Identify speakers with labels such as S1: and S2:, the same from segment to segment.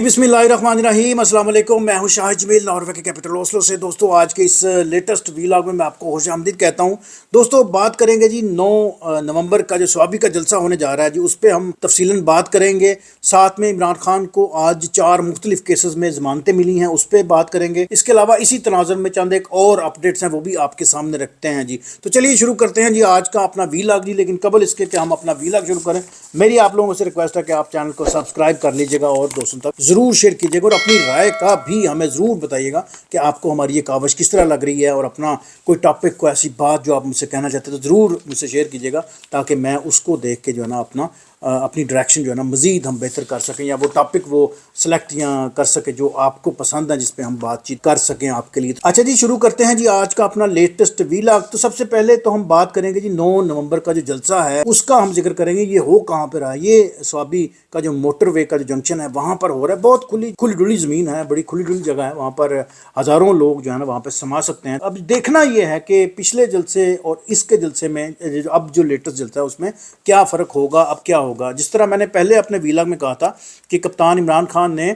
S1: बिस्मिल्लाहिर्रहमानिर्रहीम, अस्सलाम वालेकुम। मैं हूं शाहिद जमील, नॉर्वे के कैपिटल ओस्लो से। दोस्तों, आज के इस लेटेस्ट वीलॉग में मैं आपको खुशामदीद कहता हूं। दोस्तों, बात करेंगे जी 9 नवंबर का जो स्वाबी का जलसा होने जा रहा है जी, उस पर हम तफसीलन बात करेंगे। साथ में इमरान खान को आज 4 मुख्तलिफ केसेस में जमानतें मिली हैं, उस पर बात करेंगे। इसके अलावा इसी तनाज़ुर में चंद एक और अपडेट्स हैं, वो भी आपके सामने रखते हैं जी। तो चलिए शुरू करते हैं जी आज का अपना वीलॉग जी। लेकिन कबल इसके कि हम अपना वीलॉग शुरू करें, मेरी आप लोगों से रिक्वेस्ट है कि आप चैनल को सब्सक्राइब कर लीजिएगा और दोस्तों तक ज़रूर शेयर कीजिएगा और अपनी राय का भी हमें ज़रूर बताइएगा कि आपको हमारी ये कावश किस तरह लग रही है। और अपना कोई टॉपिक, कोई ऐसी बात जो आप मुझसे कहना चाहते हैं तो ज़रूर मुझसे शेयर कीजिएगा, ताकि मैं उसको देख के जो है ना अपनी डायरेक्शन जो है ना मज़ीद हम बेहतर कर सकें, या वो टॉपिक वो सेलेक्ट या कर सके जो आपको पसंद है, जिस पे हम बातचीत कर सकें आपके लिए। अच्छा जी, शुरू करते हैं जी आज का अपना लेटेस्ट वीलॉग। तो सबसे पहले तो हम बात करेंगे जी 9 नवंबर का जो जलसा है उसका हम जिक्र करेंगे। ये हो कहाँ पर रहा है? ये स्वाबी का जो मोटरवे का जो जंक्शन है वहाँ पर हो रहा है। बहुत खुली डुली ज़मीन है, बड़ी खुली डुली जगह है, वहाँ पर हज़ारों लोग जो है ना वहाँ पर समा सकते हैं। अब देखना ये है कि पिछले जलसे और इसके जलसे में अब जो लेटेस्ट जलसा है उसमें क्या फ़र्क होगा, अब क्या होगा। जिस तरह मैंने पहले अपने वीलॉग में कहा था कि कप्तान इमरान खान ने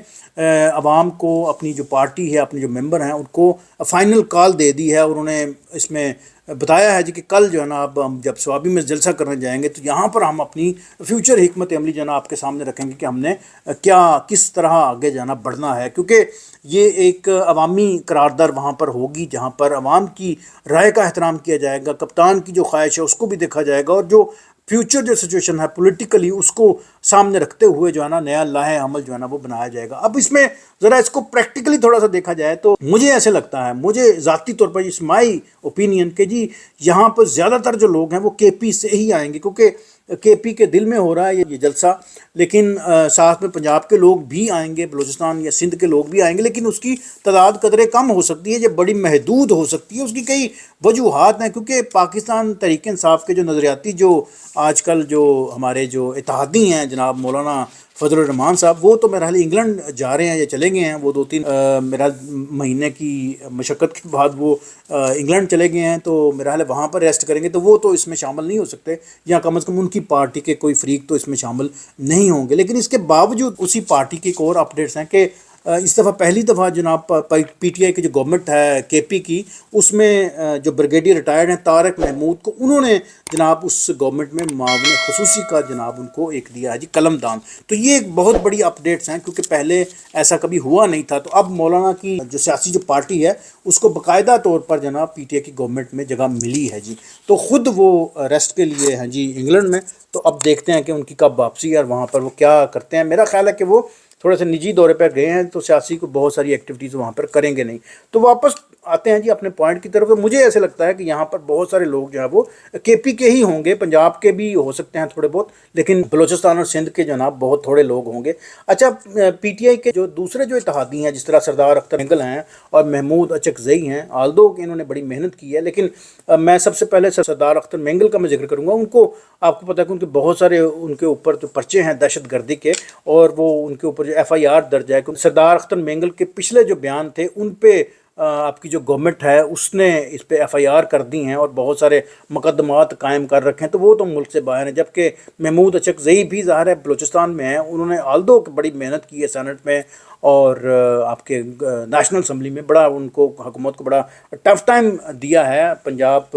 S1: अवाम को, अपनी जो पार्टी है, अपने जो मेंबर हैं, उनको फाइनल कॉल दे दी है। और उन्होंने इसमें बताया है जी कि कल जो है ना अब हम जब स्वाबी में जलसा करने जाएंगे तो यहाँ पर हम अपनी फ्यूचर हिकमत अमली जो है ना आपके सामने रखेंगे कि हमने क्या किस तरह आगे जाना बढ़ना है। क्योंकि ये एक अवामी करारदार वहाँ पर होगी जहाँ पर अवाम की राय का एहतराम किया जाएगा, कप्तान की जो ख्वाहिश है उसको भी देखा जाएगा, और जो फ्यूचर जो सिचुएशन है पॉलिटिकली उसको सामने रखते हुए जो है ना नया लाहे अमल जो है ना वो बनाया जाएगा। अब इसमें ज़रा इसको प्रैक्टिकली थोड़ा सा देखा जाए तो मुझे ऐसे लगता है, मुझे ज़ाती तौर पर इस माई ओपिनियन के जी, यहाँ पर ज़्यादातर जो लोग हैं वो केपी से ही आएंगे, क्योंकि केपी के दिल में हो रहा है ये जलसा। लेकिन साथ में पंजाब के लोग भी आएंगे, बलूचिस्तान या सिंध के लोग भी आएंगे, लेकिन उसकी तादाद कदरे कम हो सकती है, ये बड़ी महदूद हो सकती है। उसकी कई वजूहात हैं, क्योंकि पाकिस्तान तहरीक इंसाफ के जो नज़रियाती जो आजकल जो हमारे जो इत्तेहादी हैं जनाब मौलाना फजलुर रहमान साहब, वो तो मेरा हाल इंग्लैंड जा रहे हैं या चले गए हैं। वो 2-3 मेरा महीने की मशक्क़त के बाद वो इंग्लैंड चले गए हैं, तो मेरा हाल वहाँ पर रेस्ट करेंगे, तो वो तो इसमें शामिल नहीं हो सकते, या कम अज़ कम उनकी पार्टी के कोई फ़रीक तो इसमें शामिल नहीं होंगे। लेकिन इसके बावजूद उसी पार्टी की एक और अपडेट्स हैं कि इस दफ़ा पहली दफ़ा जनाब पीटीआई की जो गवर्नमेंट है केपी की, उसमें जो ब्रिगेडियर रिटायर्ड हैं तारक महमूद को उन्होंने जनाब उस गवर्नमेंट में मामले खसूसी का जनाब उनको एक दिया है जी कलमदान। तो ये एक बहुत बड़ी अपडेट्स हैं, क्योंकि पहले ऐसा कभी हुआ नहीं था। तो अब मौलाना की जो सियासी जो पार्टी है उसको बाकायदा तौर पर जनाब पीटीआई की गवर्नमेंट में जगह मिली है जी। तो ख़ुद वो रेस्ट के लिए हैं जी इंग्लैंड में। तो अब देखते हैं कि उनकी कब वापसी है और वहाँ पर वो क्या करते हैं। मेरा ख्याल है कि वो थोड़े से निजी दौरे पर गए हैं, तो सियासी को बहुत सारी एक्टिविटीज़ वहाँ पर करेंगे नहीं। तो वापस आते हैं जी अपने पॉइंट की तरफ। तो मुझे ऐसे लगता है कि यहाँ पर बहुत सारे लोग जो है वो केपी के ही होंगे, पंजाब के भी हो सकते हैं थोड़े बहुत, लेकिन बलूचिस्तान और सिंध के जनाब बहुत थोड़े लोग होंगे। अच्छा, पीटीआई के जो दूसरे जो इत्तेहादी हैं, जिस तरह सरदार अख्तर मेंगल हैं और महमूद अचकज़ई हैं, आल्दो कि इन्होंने बड़ी मेहनत की है, लेकिन मैं सबसे पहले सरदार अख्तर मेंगल का मैं जिक्र करूँगा। उनको आपको पता है कि उनके बहुत सारे उनके ऊपर जो पर्चे हैं दहशत गर्दी के, और वो उनके ऊपर जो FIR दर्ज है, क्योंकि सरदार अख्तर मेंगल के पिछले जो बयान थे उन पे आपकी जो गवर्नमेंट है उसने इस पे FIR कर दी हैं और बहुत सारे मुकदमात कायम कर रखे हैं, तो वो तो मुल्क से बाहर हैं। जबकि महमूद अचकज़ई भी ज़ाहिर है बलूचिस्तान में है, उन्होंने आल्दो की बड़ी मेहनत की है सेनेट में और आपके नेशनल असम्बली में, बड़ा उनको हुकूमत को बड़ा टफ टाइम दिया है। पंजाब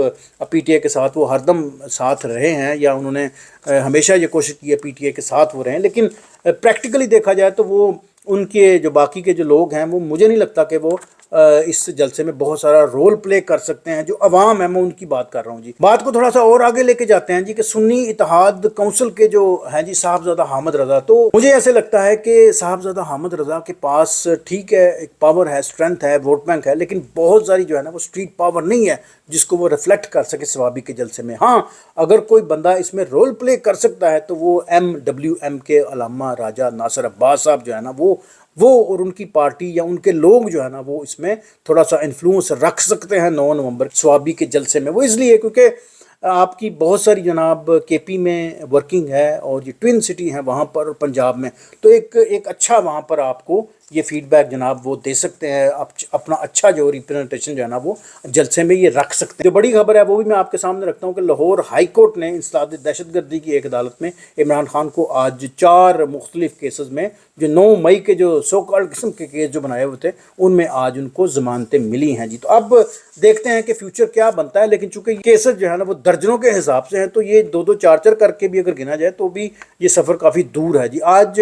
S1: PTI के साथ वो हरदम साथ रहे हैं, या उन्होंने हमेशा ये कोशिश की है PTI के साथ वो रहें। लेकिन प्रैक्टिकली देखा जाए तो वो उनके जो बाकी के जो लोग हैं वो मुझे नहीं लगता कि वो इस जलसे में बहुत सारा रोल प्ले कर सकते हैं। जो अवाम है मैं उनकी बात कर रहा हूँ जी। बात को थोड़ा सा और आगे लेके जाते हैं जी कि सुन्नी इत्तेहाद काउंसिल के जो हैं जी साहबजादा हामिद रज़ा, तो मुझे ऐसे लगता है कि साहबजादा हामिद रज़ा के पास ठीक है एक पावर है, स्ट्रेंथ है, वोट बैंक है, लेकिन बहुत सारी जो है ना वो स्ट्रीट पावर नहीं है जिसको वो रिफ्लेक्ट कर सके स्वाबी के जलसे में। हाँ, अगर कोई बंदा इसमें रोल प्ले कर सकता है तो वो MWM के अल्लामा राजा नासिर अब्बास साहब जो है ना वो और उनकी पार्टी या उनके लोग जो है ना वो इसमें थोड़ा सा इन्फ्लुएंस रख सकते हैं 9 नवंबर स्वाबी के जलसे में। वो इसलिए क्योंकि आपकी बहुत सारी जनाब केपी में वर्किंग है, और ये ट्विन सिटी हैं वहाँ पर और पंजाब में, तो एक अच्छा वहाँ पर आपको یہ فیڈ بیک جناب وہ دے سکتے ہیں، اپنا اچھا جو ریپرزنٹیشن جو ہے نا وہ جلسے میں یہ رکھ سکتے ہیں۔ جو بڑی خبر ہے وہ بھی میں آپ کے سامنے رکھتا ہوں کہ لاہور ہائی کورٹ نے انسداد دہشت گردی کی ایک عدالت میں عمران خان کو آج 4 مختلف کیسز میں جو 9 مئی کے جو سو کالڈ قسم کے کیس جو بنائے ہوئے تھے ان میں آج ان کو ضمانتیں ملی ہیں جی۔ تو اب دیکھتے ہیں کہ فیوچر کیا بنتا ہے، لیکن چونکہ کیسز جو ہے نا وہ درجنوں کے حساب سے ہیں تو یہ 2 2 4 4 کر کے بھی اگر گنا جائے تو بھی یہ سفر کافی دور ہے جی۔ آج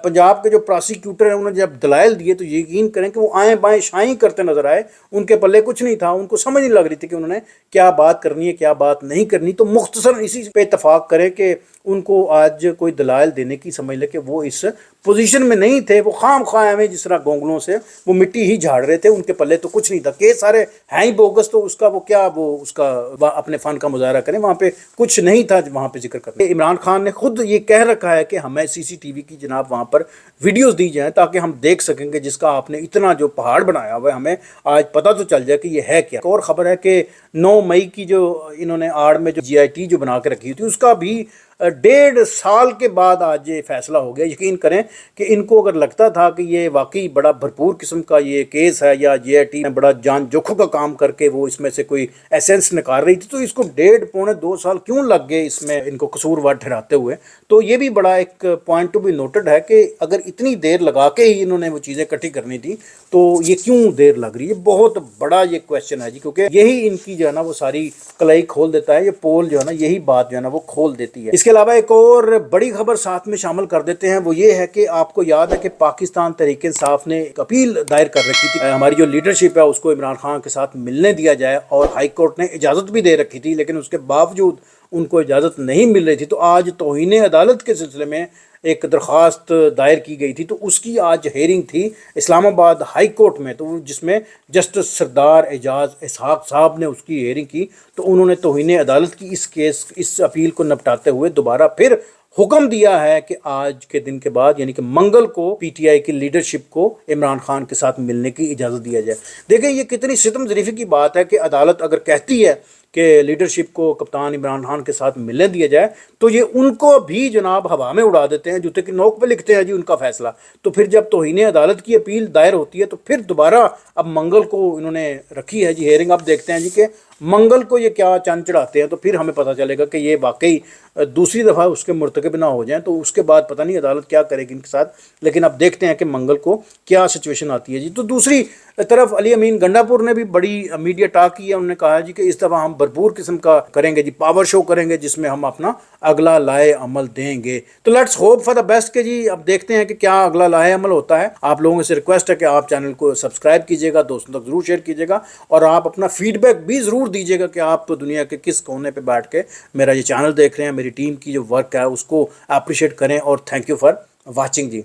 S1: پنجاب کے جو پراسیکیوٹر ہیں انہوں نے جب دلائل دیے تو یقین کریں کہ وہ آئیں بائیں شائیں کرتے نظر آئے، ان کے پلے کچھ نہیں تھا، ان کو سمجھ نہیں لگ رہی تھی کہ انہوں نے کیا بات کرنی ہے کیا بات نہیں کرنی۔ تو مختصر اسی پہ اتفاق کریں کہ ان کو آج کوئی دلائل دینے کی سمجھ لے کہ وہ اس پوزیشن میں نہیں تھے، وہ خام خواہ میں جس طرح گونگلوں سے وہ مٹی ہی جھاڑ رہے تھے، ان کے پلے تو کچھ نہیں تھا، کیس سارے ہیں ہی بوگس، تو اس کا وہ کیا وہ اس کا اپنے فن کا مظاہرہ کریں، وہاں پہ کچھ نہیں تھا وہاں پہ ذکر کرنے۔ عمران خان نے خود یہ کہہ رکھا ہے کہ ہمیں سی سی ٹی وی کی جناب وہاں پر ویڈیوز دی جائیں تاکہ ہم دیکھ سکیں کہ جس کا آپ نے اتنا جو پہاڑ بنایا ہوا ہے ہمیں آج پتہ تو چل جائے کہ یہ ہے کیا۔ ایک اور خبر ہے کہ 9 مئی کی جو انہوں نے آڑ میں جو جی آئی ٹی جو بنا کے رکھی تھی اس کا بھی 1.5 سال کے بعد آج یہ فیصلہ ہو گیا۔ یقین کریں کہ ان کو اگر لگتا تھا کہ یہ واقعی بڑا بھرپور قسم کا یہ کیس ہے یا جی آئی ٹی نے بڑا جان جوکھوں کا کام کر کے وہ اس میں سے کوئی ایسنس نکال رہی تھی تو اس کو 1.5 پونے 2 سال کیوں لگ گئے اس میں ان کو قصوروار ٹھہراتے ہوئے۔ تو یہ بھی بڑا ایک پوائنٹ ٹو بی نوٹڈ ہے کہ اگر اتنی دیر لگا کے ہی انہوں نے وہ چیزیں اکٹھی کرنی تھی تو یہ کیوں دیر لگ رہی ہے، بہت بڑا یہ کویشچن ہے جی، کیونکہ یہی ان کی جو ہے نا وہ ساری کلائی کھول دیتا ہے، یہ پول جو ہے نا یہی بات جو ہے نا وہ کھول دیتی ہے۔ اس کے علاوہ ایک اور بڑی خبر ساتھ میں شامل کر دیتے ہیں، وہ یہ ہے کہ آپ کو یاد ہے کہ پاکستان تحریک انصاف نے ایک اپیل دائر کر رکھی تھی ہماری جو لیڈرشپ ہے اس کو عمران خان کے ساتھ ملنے دیا جائے، اور ہائی کورٹ نے اجازت بھی دے رکھی تھی لیکن اس کے باوجود ان کو اجازت نہیں مل رہی تھی۔ تو آج توہین عدالت کے سلسلے میں ایک درخواست دائر کی گئی تھی تو اس کی آج ہیئرنگ تھی اسلام آباد ہائی کورٹ میں، تو جس میں جسٹس سردار اعجاز اسحاق صاحب نے اس کی ہیئرنگ کی۔ تو انہوں نے توہین عدالت کی اس اپیل کو نپٹاتے ہوئے دوبارہ پھر حکم دیا ہے کہ آج کے دن کے بعد یعنی کہ منگل کو پی ٹی آئی کی لیڈرشپ کو عمران خان کے ساتھ ملنے کی اجازت دیا جائے۔ دیکھیں یہ کتنی ستم ظریفی کی بات ہے کہ عدالت اگر کہتی ہے کہ لیڈرشپ کو کپتان عمران خان کے ساتھ ملنے دیا جائے تو یہ ان کو بھی جناب ہوا میں اڑا دیتے ہیں، جوتے کی نوک پہ لکھتے ہیں جی ان کا فیصلہ۔ تو پھر جب توہین عدالت کی اپیل دائر ہوتی ہے تو پھر دوبارہ اب منگل کو انہوں نے رکھی ہے جی ہیئرنگ۔ اب دیکھتے ہیں جی کہ منگل کو یہ کیا چند چڑھاتے ہیں، تو پھر ہمیں پتہ چلے گا کہ یہ واقعی دوسری دفعہ اس کے مرتکب نہ ہو جائیں تو اس کے بعد پتہ نہیں عدالت کیا کرے گی ان کے ساتھ، لیکن اب دیکھتے ہیں کہ منگل کو کیا سچویشن آتی ہے جی۔ تو دوسری طرف علی امین گنڈا پور نے بھی بڑی میڈیا ٹاک کی ہے، انہوں نے کہا جی کہ اس دفعہ ہم بھرپور قسم کا کریں گے جی، پاور شو کریں گے جس میں ہم اپنا اگلا لائے عمل دیں گے۔ تو let's hope for the best کہ جی اب دیکھتے ہیں کہ کیا اگلا لائے عمل ہوتا ہے۔ آپ لوگوں سے ریکویسٹ ہے کہ آپ چینل کو سبسکرائب کیجیے گا، دوستوں تک ضرور شیئر کیجیے گا، اور آپ اپنا فیڈ بیک بھی ضرور دیجیے گا کہ آپ دنیا کے کس کونے پہ بیٹھ کے میرا یہ چینل دیکھ رہے ہیں، میری ٹیم کی جو ورک ہے اس کو اپریشیٹ کریں، اور thank you for watching G.